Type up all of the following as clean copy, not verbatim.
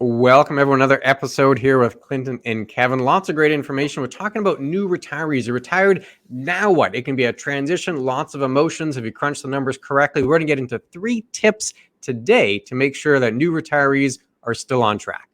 Welcome, everyone. Another episode here with Clinton and Kevin. Lots of great information. We're talking about new retirees. You're retired, now what? It can be a transition, lots of emotions if you crunch the numbers correctly. We're going to get into 3 tips today to make sure that new retirees are still on track.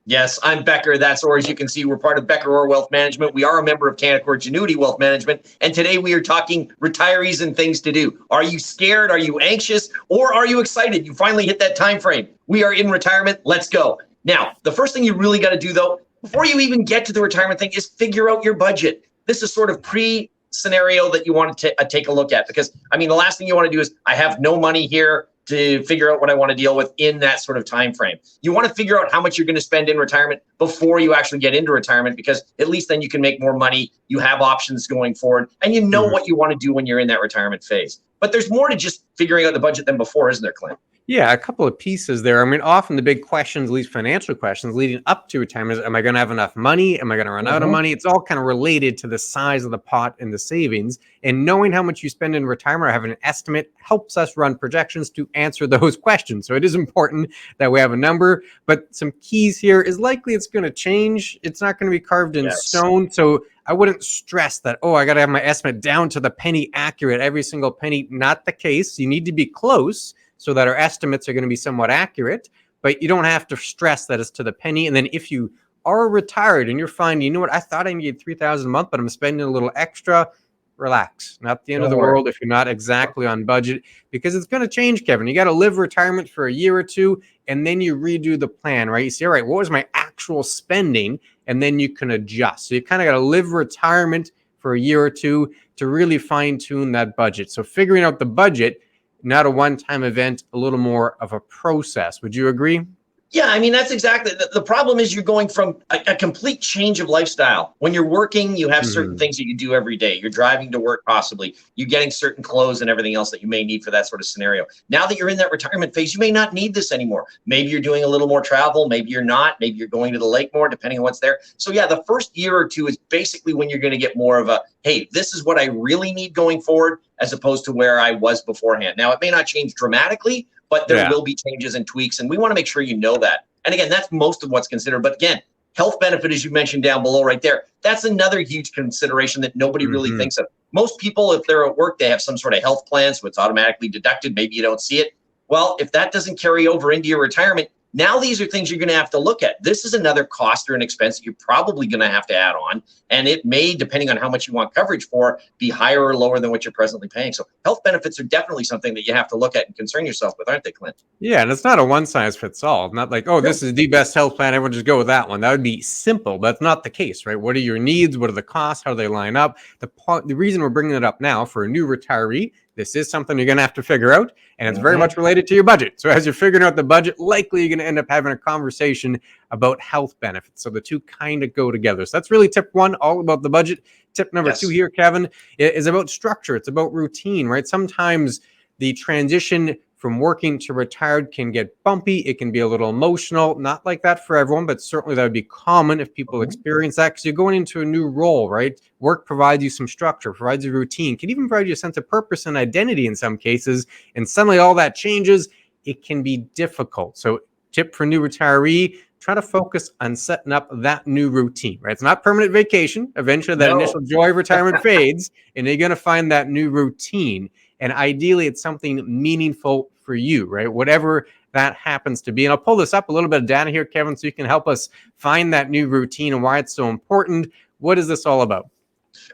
Yes, I'm Becker. That's Orr. As you can see, we're part of Becker Orr Wealth Management. We are a member of Canaccord Genuity Wealth Management. And today we are talking retirees and things to do. Are you scared? Are you anxious? Or are you excited? You finally hit that time frame. We are in retirement. Let's go. Now, the first thing you really got to do, though, before you even get to the retirement thing, is figure out your budget. This is sort of pre-scenario that you want to take a look at. Because, I mean, the last thing you want to do is, I have no money here to figure out what I want to deal with in that sort of time frame. You want to figure out how much you're going to spend in retirement before you actually get into retirement, because at least then you can make more money. You have options going forward, and you know what you want to do when you're in that retirement phase. But there's more to just figuring out the budget than before, isn't there, Clint? Yeah, a couple of pieces there. I mean, often the big questions, at least financial questions leading up to retirement is, am I going to have enough money? Am I going to run out of money? It's all kind of related to the size of the pot and the savings. And knowing how much you spend in retirement or having an estimate helps us run projections to answer those questions. So it is important that we have a number. But some keys here is likely it's going to change. It's not going to be carved in stone. So I wouldn't stress that, I got to have my estimate down to the penny accurate, every single penny. Not the case. You need to be close so that our estimates are going to be somewhat accurate, but you don't have to stress that it's to the penny. And then if you are retired and you're finding, you know what, I thought I needed $3,000 a month, but I'm spending a little extra, relax. Not the end of the world if you're not exactly on budget, because it's going to change, Kevin. You got to live retirement for a year or two, and then you redo the plan, right? You say, all right, what was my actual spending? And then you can adjust. So you kind of got to live retirement for a year or two to really fine tune that budget. So figuring out the budget, not a one-time event, a little more of a process. Would you agree? Yeah, I mean, that's exactly. The problem is you're going from a complete change of lifestyle. When you're working, you have certain things that you do every day. You're driving to work, possibly. You're getting certain clothes and everything else that you may need for that sort of scenario. Now that you're in that retirement phase, you may not need this anymore. Maybe you're doing a little more travel. Maybe you're not. Maybe you're going to the lake more, depending on what's there. So yeah, the first year or two is basically when you're going to get more of a, hey, this is what I really need going forward, as opposed to where I was beforehand. Now, it may not change dramatically, but there will be changes and tweaks, and we want to make sure you know that. And again, that's most of what's considered. But again, health benefit, as you mentioned down below right there, that's another huge consideration that nobody really thinks of. Most people, if they're at work, they have some sort of health plan, so it's automatically deducted. Maybe you don't see it. Well, if that doesn't carry over into your retirement, now these are things you're going to have to look at. This is another cost or an expense that you're probably going to have to add on. And it may, depending on how much you want coverage for, be higher or lower than what you're presently paying. So health benefits are definitely something that you have to look at and concern yourself with, aren't they, Clint? Yeah, and it's not a one size fits all. Not like, this is the best health plan, everyone just go with that one. That would be simple. That's not the case, right? What are your needs? What are the costs? How do they line up? The reason we're bringing it up now for a new retiree, this is something you're going to have to figure out, and it's very much related to your budget. So as you're figuring out the budget, likely you're going to end up having a conversation about health benefits. So the two kind of go together. So that's really tip 1, all about the budget. Tip number 2 here, Kevin, is about structure. It's about routine, right? Sometimes the transition from working to retired can get bumpy. It can be a little emotional. Not like that for everyone, but certainly that would be common if people experience that, because you're going into a new role, right? Work provides you some structure, provides you routine, can even provide you a sense of purpose and identity in some cases. And suddenly all that changes. It can be difficult. So tip for new retiree, try to focus on setting up that new routine, right? It's not permanent vacation. Eventually that initial joy of retirement fades, and you're going to find that new routine. And ideally, it's something meaningful for you, right? Whatever that happens to be. And I'll pull this up a little bit of data here, Kevin, so you can help us find that new routine and why it's so important. What is this all about?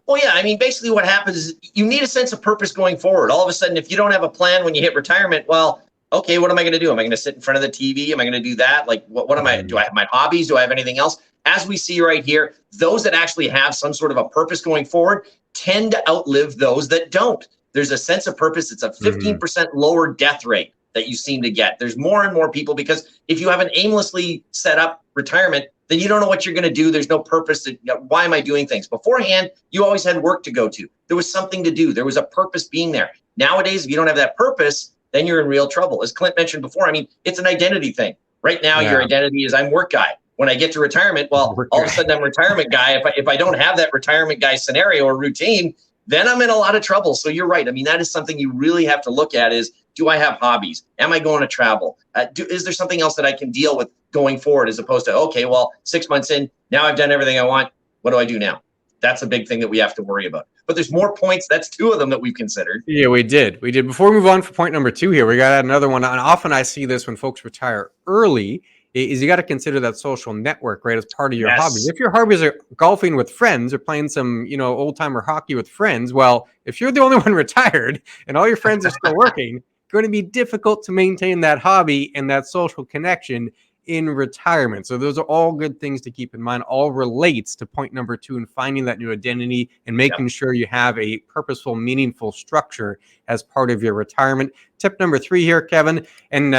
Well, yeah, I mean, basically what happens is you need a sense of purpose going forward. All of a sudden, if you don't have a plan when you hit retirement, well, okay, what am I going to do? Am I going to sit in front of the TV? Am I going to do that? Like, what am I, do I have my hobbies? Do I have anything else? As we see right here, those that actually have some sort of a purpose going forward tend to outlive those that don't. There's a sense of purpose. It's a 15% lower death rate that you seem to get. There's more and more people, because if you have an aimlessly set up retirement, then you don't know what you're going to do. There's no purpose. Why am I doing things? Beforehand, you always had work to go to. There was something to do. There was a purpose being there. Nowadays, if you don't have that purpose, then you're in real trouble. As Clint mentioned before, I mean, it's an identity thing. Right now, your identity is I'm work guy. When I get to retirement, well, all of a sudden I'm retirement guy. If I don't have that retirement guy scenario or routine, then I'm in a lot of trouble. So you're right. I mean, that is something you really have to look at is, Do I have hobbies? Am I going to travel? Is there something else that I can deal with going forward, as opposed to, okay, well, 6 months in, now I've done everything I want. What do I do now? That's a big thing that we have to worry about. But there's more points. That's 2 of them that we've considered. Yeah, we did. Before we move on for point number 2 here, we got to add another one. And often I see this when folks retire early, is you got to consider that social network, right, as part of your hobbies. If your hobbies are golfing with friends or playing some, old timer hockey with friends, well, if you're the only one retired and all your friends are still working, it's going to be difficult to maintain that hobby and that social connection in retirement. So those are all good things to keep in mind. All relates to point number 2 in finding that new identity and making sure you have a purposeful, meaningful structure as part of your retirement. Tip number 3 here, Kevin, and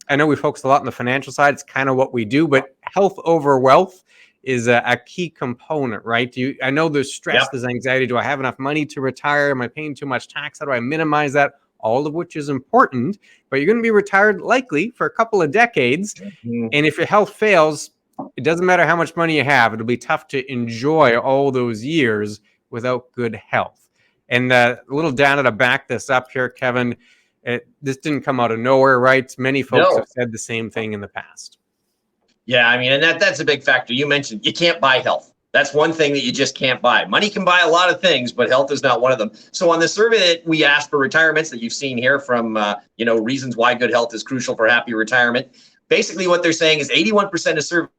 I know we focus a lot on the financial side. It's kind of what we do, but health over wealth is a key component, right? I know there's stress, there's anxiety. Do I have enough money to retire? Am I paying too much tax? How do I minimize that? All of which is important, but you're going to be retired likely for a couple of decades. And if your health fails, it doesn't matter how much money you have. It'll be tough to enjoy all those years without good health. And a little data to back this up here, Kevin, this didn't come out of nowhere, right? Many folks have said the same thing in the past. Yeah, I mean, and that's a big factor. You mentioned you can't buy health. That's one thing that you just can't buy. Money can buy a lot of things, but health is not one of them. So on the survey that we asked for retirements that you've seen here from, reasons why good health is crucial for happy retirement, basically what they're saying is 81% of survey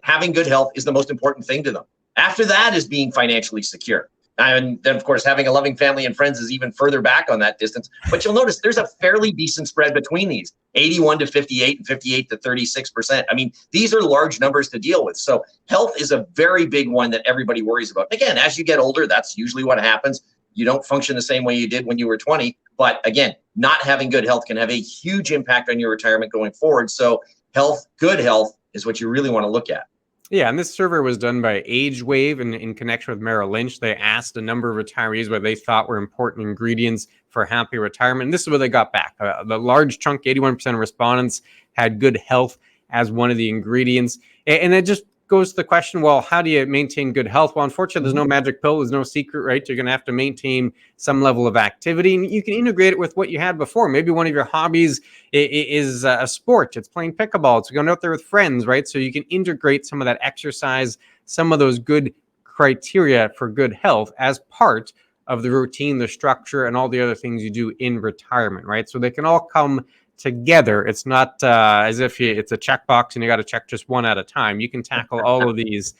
having good health is the most important thing to them. After that is being financially secure. And then, of course, having a loving family and friends is even further back on that distance. But you'll notice there's a fairly decent spread between these, 81 to 58 and 58 to 36%. I mean, these are large numbers to deal with. So health is a very big one that everybody worries about. Again, as you get older, that's usually what happens. You don't function the same way you did when you were 20. But again, not having good health can have a huge impact on your retirement going forward. So health, good health is what you really want to look at. Yeah, and this survey was done by AgeWave in connection with Merrill Lynch. They asked a number of retirees what they thought were important ingredients for happy retirement. And this is what they got back. The large chunk, 81% of respondents, had good health as one of the ingredients. And it just goes to the question, well, how do you maintain good health? Well, unfortunately, there's no magic pill. There's no secret, right? You're going to have to maintain some level of activity. And you can integrate it with what you had before. Maybe one of your hobbies is a sport. It's playing pickleball. It's going out there with friends, right? So you can integrate some of that exercise, some of those good criteria for good health as part of the routine, the structure, and all the other things you do in retirement, right? So they can all come together. It's not as if it's a checkbox and you got to check just one at a time. You can tackle all of these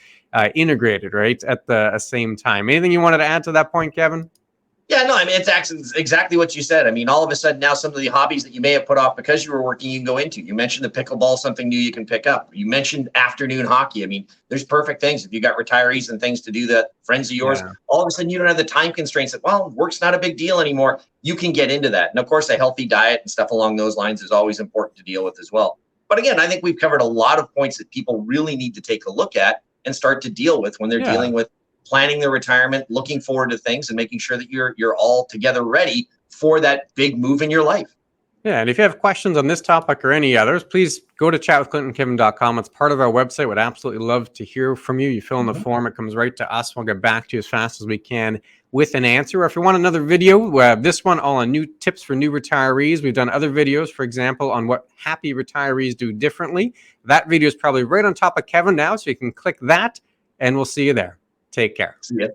integrated, right, at the same time. Anything you wanted to add to that point, Kevin? Yeah, no, I mean, it's exactly what you said. I mean, all of a sudden now some of the hobbies that you may have put off because you were working, you can go into. You mentioned the pickleball, something new you can pick up. You mentioned afternoon hockey. I mean, there's perfect things. If you got retirees and things to do that, friends of yours, all of a sudden you don't have the time constraints that, well, work's not a big deal anymore. You can get into that. And of course, a healthy diet and stuff along those lines is always important to deal with as well. But again, I think we've covered a lot of points that people really need to take a look at and start to deal with when they're dealing with planning their retirement, looking forward to things, and making sure that you're all together ready for that big move in your life. Yeah, and if you have questions on this topic or any others, please go to chatwithclintonkevin.com. It's part of our website. Would absolutely love to hear from you. You fill in the form, it comes right to us. We'll get back to you as fast as we can with an answer. Or if you want another video, this one all on new tips for new retirees. We've done other videos, for example, on what happy retirees do differently. That video is probably right on top of Kevin now, so you can click that, and we'll see you there. Take care. See ya.